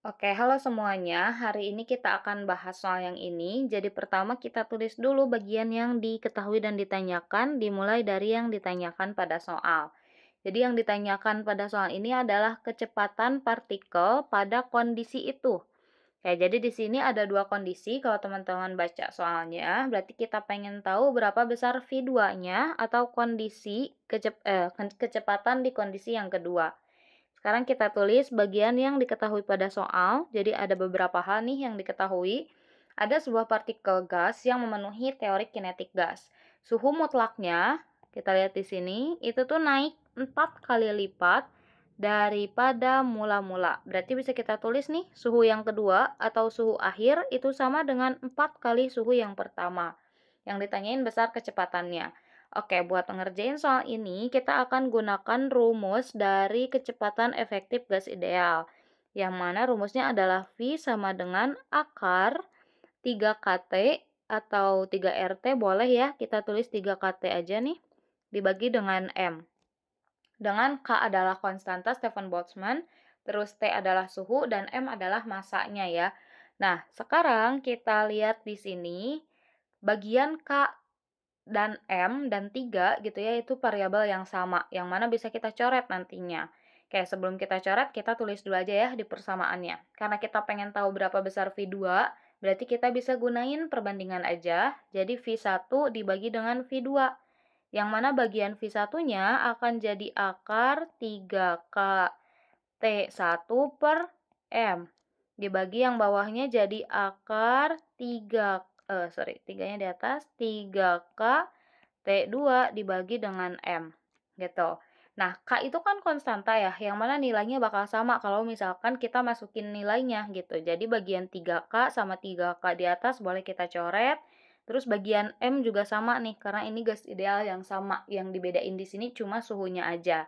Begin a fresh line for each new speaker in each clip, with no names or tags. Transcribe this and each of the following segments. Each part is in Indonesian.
Oke, halo semuanya. Hari ini kita akan bahas soal yang ini. Jadi pertama kita tulis dulu bagian yang diketahui dan ditanyakan, dimulai dari yang ditanyakan pada soal. Jadi yang ditanyakan pada soal ini adalah kecepatan partikel pada kondisi itu. Oke, jadi di sini ada dua kondisi. Kalau teman-teman baca soalnya, berarti kita pengen tahu berapa besar V2-nya atau kecepatan di kondisi yang kedua. Sekarang kita tulis bagian yang diketahui pada soal. Jadi ada beberapa hal nih yang diketahui. Ada sebuah partikel gas yang memenuhi teori kinetik gas. Suhu mutlaknya, kita lihat di sini, itu tuh naik 4 kali lipat daripada mula-mula. Berarti bisa kita tulis nih, suhu yang kedua atau suhu akhir itu sama dengan 4 kali suhu yang pertama. Yang ditanyain besar kecepatannya. Oke, buat ngerjain soal ini, kita akan gunakan rumus dari kecepatan efektif gas ideal. Yang mana rumusnya adalah V sama dengan akar 3kT atau 3RT, boleh ya, kita tulis 3kT aja nih, dibagi dengan M. Dengan K adalah konstanta Stefan Boltzmann, terus T adalah suhu, dan M adalah masanya ya. Nah, sekarang kita lihat di sini, bagian K dan M dan 3 gitu ya, itu variabel yang sama, yang mana bisa kita coret nantinya. Oke, sebelum kita coret, kita tulis dulu aja ya di persamaannya. Karena kita pengen tahu berapa besar V2, berarti kita bisa gunain perbandingan aja. Jadi V1 dibagi dengan V2. Yang mana bagian V1-nya akan jadi akar 3K T1 per M. Dibagi yang bawahnya jadi akar 3-nya di atas, 3K T2 dibagi dengan M. Gitu. Nah, K itu kan konstanta ya, yang mana nilainya bakal sama kalau misalkan kita masukin nilainya gitu. Jadi bagian 3K sama 3K di atas boleh kita coret. Terus bagian M juga sama nih, karena ini gas ideal yang sama. Yang dibedain di sini cuma suhunya aja.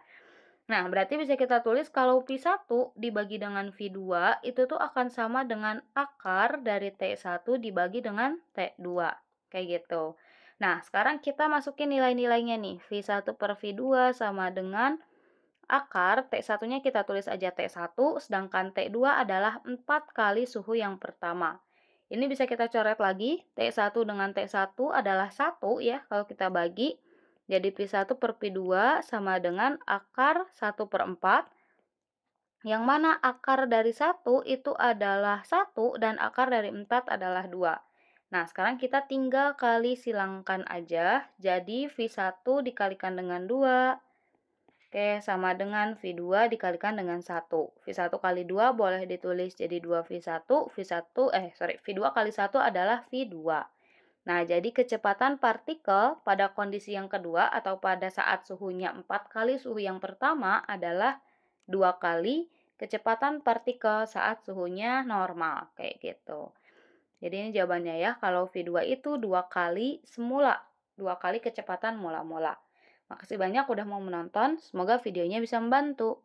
Nah, berarti bisa kita tulis kalau P1 dibagi dengan V2 itu tuh akan sama dengan akar dari T1 dibagi dengan T2. Kayak gitu. Nah, sekarang kita masukin nilai-nilainya nih. V1 per V2 sama dengan akar, T1-nya kita tulis aja T1, sedangkan T2 adalah 4 kali suhu yang pertama. Ini bisa kita coret lagi, T1 dengan T1 adalah 1 ya, kalau kita bagi. Jadi P1 per P2 sama dengan akar 1 per 4, yang mana akar dari 1 itu adalah 1 dan akar dari 4 adalah 2. Nah, sekarang kita tinggal kali silangkan aja, jadi V1 dikalikan dengan 2, oke, sama dengan V2 dikalikan dengan 1. V1 kali 2 boleh ditulis jadi 2V1, V2 kali 1 adalah V2. Nah, jadi kecepatan partikel pada kondisi yang kedua atau pada saat suhunya 4 kali suhu yang pertama adalah 2 kali kecepatan partikel saat suhunya normal, kayak gitu. Jadi ini jawabannya ya, kalau V2 itu 2 kali semula, 2 kali kecepatan mula-mula. Makasih banyak udah mau menonton, semoga videonya bisa membantu.